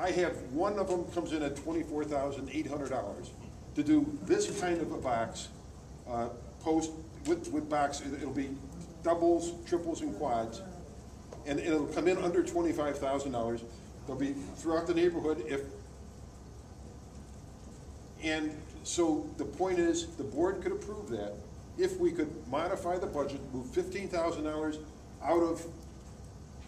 I have one of them comes in at $24,800 to do this kind of a box, post with box. It'll be doubles, triples, and quads, and it'll come in under $25,000. They'll be throughout the neighborhood. And so the point is, the board could approve that if we could modify the budget, move $15,000 out of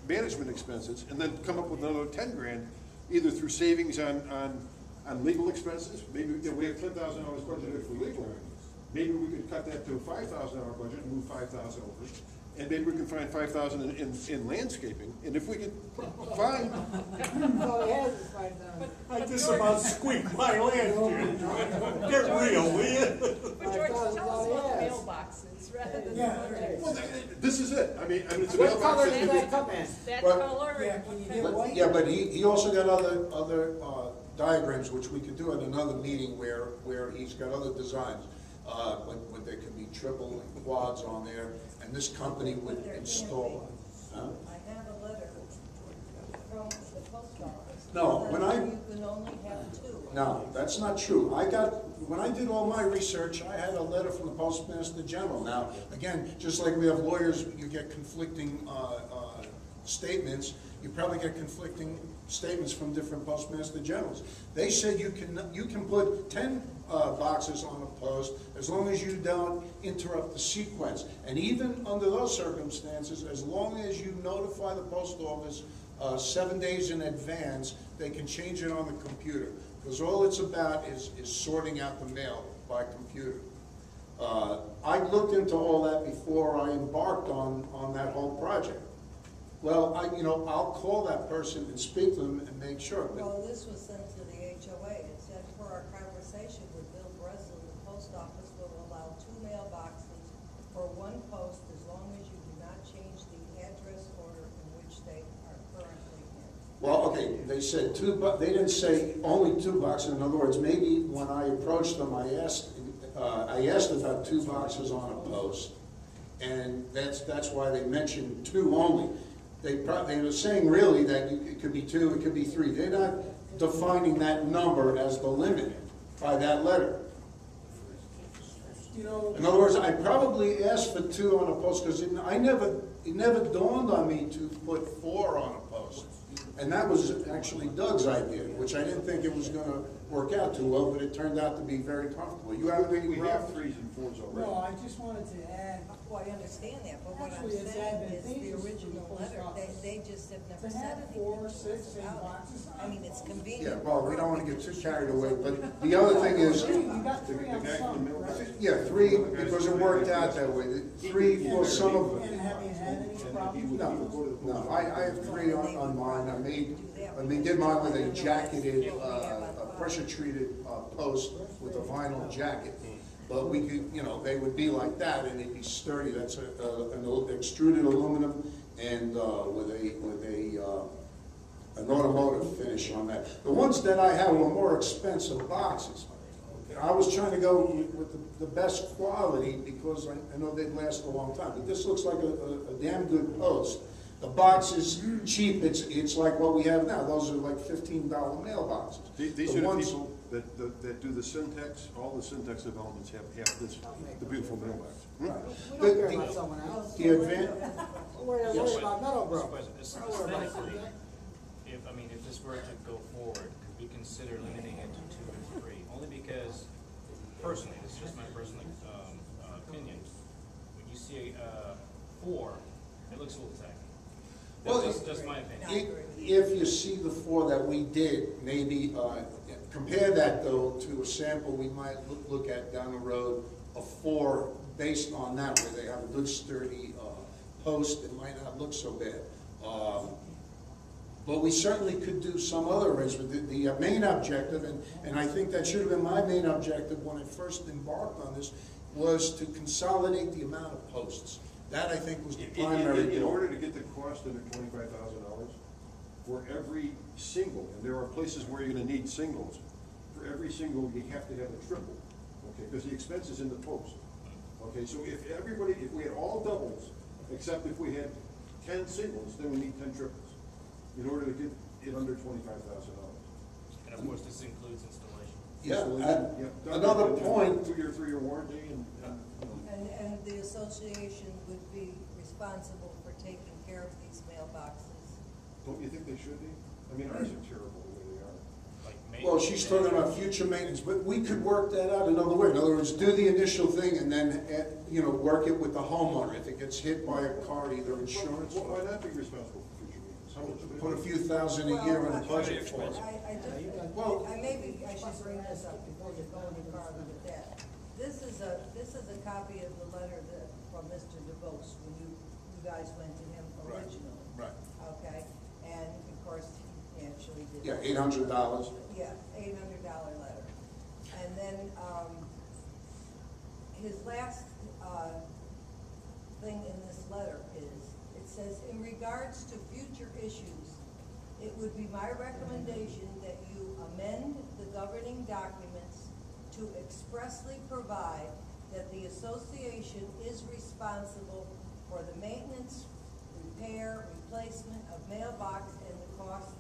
management expenses, and then come up with another 10 grand, either through savings on legal expenses. Maybe we have $10,000 budgeted for legal. Maybe we could cut that to a $5,000 budget and move $5,000 over. And maybe we can find $5,000 in landscaping. And if we could find, I just about squeaked my land here. Get real, will you? But George, tell us about the mailboxes rather than the budget. well, this is it. I mean, it's a What color mailbox. did that come in? That But- color. Yeah, can you get white? Yeah, but he also got other diagrams, which we could do at another meeting where he's got other designs. When there could be triple and quads on there, and this company would install. Huh? I have a letter from the post office. No, when You can only have two. No, that's not true. When I did all my research, I had a letter from the Postmaster General. Now, again, just like we have lawyers, you get conflicting statements. You probably get conflicting statements from different Postmaster Generals. They said you can put 10 boxes on a post as long as you don't interrupt the sequence. And even under those circumstances, as long as you notify the post office 7 days in advance, they can change it on the computer. Because all it's about is sorting out the mail by computer. I looked into all that before I embarked on that whole project. Well, I'll call that person and speak to them and make sure. Well, this was sent to the HOA. It said, per our conversation with Bill Breslin, the post office will allow 2 mailboxes for one post as long as you do not change the address order in which they are currently in. Well, okay, they said 2, but they didn't say only 2 boxes. In other words, maybe when I approached them, I asked about 2 boxes on a post, and that's why they mentioned 2 only. They were saying really that it could be 2, it could be 3. They're not defining that number as the limit by that letter. You know, In other words, I probably asked for 2 on a post because it never dawned on me to put 4 on a post. And that was actually Doug's idea, which I didn't think it was going to work out too well, but it turned out to be very comfortable. You have any We have problems? 3s and 4s already. no, I just wanted to add, Well, I understand that, but what I'm Actually, it's saying is advantageous the to the original post letter, office they just have never to said have anything 4 or to 6 us in about boxes. it. I mean, it's Yeah, convenient. well, we don't want to get too carried away, but the other thing is, You got 3 on guy from the some, middle. right? yeah, 3, because it worked out that way. 3 for some of And have you had any problems? No, I have 3 on mine. I did mine with a jacketed, pressure-treated post with a vinyl jacket. But we could, they would be like that, and they'd be sturdy. That's an extruded aluminum and with an automotive finish on that. The ones that I had were more expensive boxes. I was trying to go with the best quality because I know they'd last a long time. But this looks like a damn good post. The box is cheap. It's like what we have now. Those are like $15 mailboxes. These are the people that do the syntax. All the syntax developments have this, the beautiful mailbox. We don't care about someone else. The advantage. Worry about Meadowbrook. Aesthetically, if this were to go forward, could we consider limiting it to 2 or 3? Only because, personally, this is just my personal opinion, when you see 4, it looks a little tacky. That's just my opinion. If you see the 4 that we did, maybe compare that though to a sample we might look at down the road, a 4 based on that, where they have a good sturdy post. It might not look so bad. But we certainly could do some other arrangement. The main objective, and I think that should have been my main objective when I first embarked on this, was to consolidate the amount of posts. That, I think, was the primary In goal. order to get the cost under $25,000 for every single, and there are places where you're going to need singles. For every single, you have to have a triple, okay? Because the expense is in the post. Okay, so if we had all doubles, except if we had 10 singles, then we need 10 triples in order to get it under $25,000. And of course, this includes installation. Yeah, Yeah. another point, 3-year warranty and, And the association would be responsible for taking care of these mailboxes. don't you think they should be? I mean, ours are terrible the way they are. Like well, maintenance. she's talking about future maintenance, but we could work that out another way. In other words, do the initial thing and then, work it with the homeowner. If it gets hit by a car, either insurance Well, why or not be responsible for future meetings? How much do they put a do? few thousand a year in a budget for it. Well, maybe I should bring this up before you go any farther with that. This is a copy of the letter from Mr. DeVos when you guys went to him Right, originally. right. Okay, and of course, he actually did. Yeah, $800. Yeah, $800 letter. And then, his last, thing in this letter is, it says, in regards to future issues, it would be my recommendation that you amend the governing documents to expressly provide that the association is responsible for the maintenance, repair, replacement of mailbox, and the cost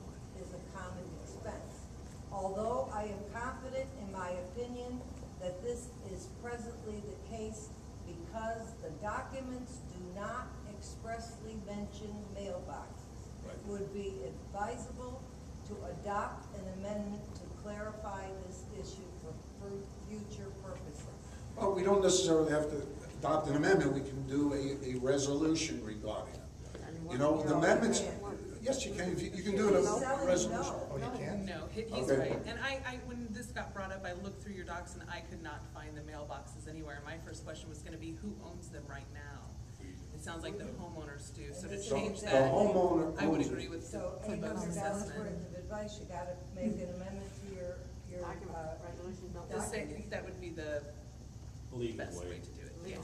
is a common expense. Although I am confident in my opinion that this is presently the case because the documents do not expressly mention mailboxes. Right. It would be advisable to adopt an amendment to clarify this issue for future purposes. Well, we don't necessarily have to adopt an amendment, we can do a resolution regarding it. The amendments, yes, you can, you can do a resolution. Oh, you can? No, he's Okay. right. And I, when this got brought up, I looked through your docs and I could not find the mailboxes anywhere. My first question was gonna be, who owns them right now? It sounds like the homeowners do, so to So change the that, homeowner I would owns it. agree with So the $800 worth assessment. of advice, you gotta make an amendment to your, Just say, I think that would be the Legal best way way. to do it, yeah.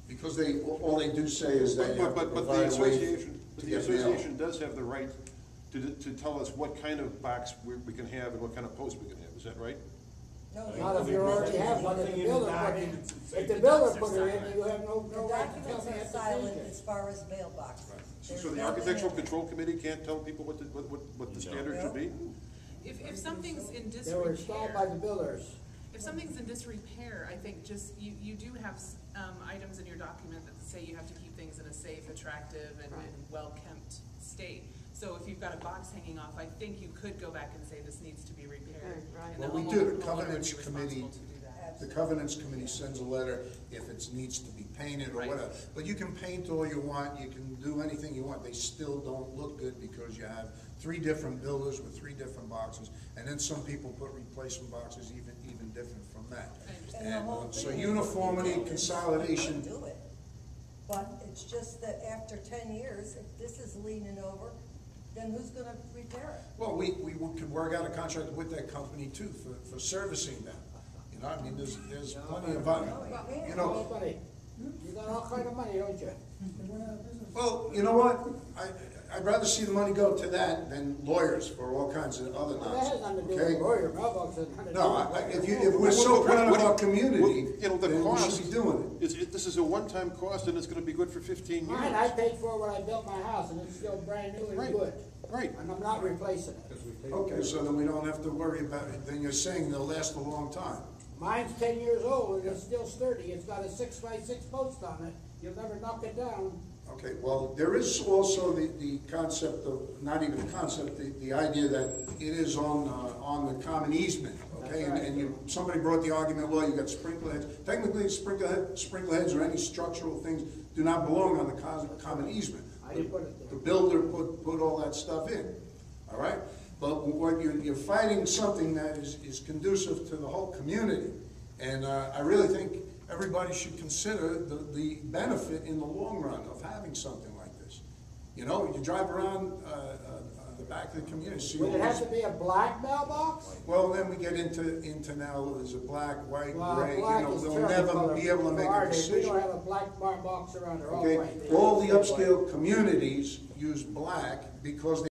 Because all they do say is that you have to But the provide a way association, to the get mail. association does have the right to tell us what kind of box we can have and what kind of post we can have, is that right? no, Not if you already have one, if the builder put it, if the builder put it in, you have no the right to tell documents me are how to silent change as it. far as mailboxes. So There's the nothing architectural in there. control committee can't tell people what the standard should be? If something's in They were installed by the disrepair, builders. if something's in disrepair, I think just, you do have, items in your document that say you have to keep things in a safe, attractive, and well-kept state. So if you've got a box hanging off, I think you could go back and say this needs to be repaired. And Well, the we homeowner do. The would be covenants responsible committee, to do that. the covenants committee sends a letter if it needs to be painted or Right. whatever. But you can paint all you want, you can do anything you want, they still don't look good because you have 3 different builders with 3 different boxes, and then some people put replacement boxes even different from that. And the whole So thing is- uniformity, consolidation, Do it. But it's just that after 10 years, if this is leaning over, then who's gonna repair it? well, we could work out a contract with that company too for servicing them. I mean, there's plenty of, you know, Buddy, you got all kind of money, don't you? well, you know what? I'd rather see the money go to that than lawyers for all kinds of other Well, that has nothing to do with nonsense, okay? lawyer mailbox, has nothing to do No, with if we're so proud of our community, The then we cost, should be doing it. this is a one-time cost and it's gonna be good for 15 years. Mine, I paid for it when I built my house, and it's still brand new and Right. good. Right. And I'm not replacing it. Okay, so then we don't have to worry about it, then you're saying they'll last a long time. Mine's 10 years old, and it's still sturdy, it's got a 6x6 post on it, you'll never knock it down. Okay, well, there is also the concept of, not even the concept, the idea that it is on the common easement, okay? That's right. And somebody brought the argument, well, you got sprinkler heads. Technically, sprinkler heads or any structural things do not belong on the common easement. I didn't put it The there. builder put all that stuff in, all right? But what you're fighting something that is conducive to the whole community. And I really think everybody should consider the benefit in the long run of having something like this. You drive around the back of the community, see all Would it have these. to be a black mailbox? Well, then we get into now, is it black, white, Well, gray, black is they'll terrible never color be able to for make a our day. We decision. don't have a black box around there, all Okay, white. all the upscale communities use black because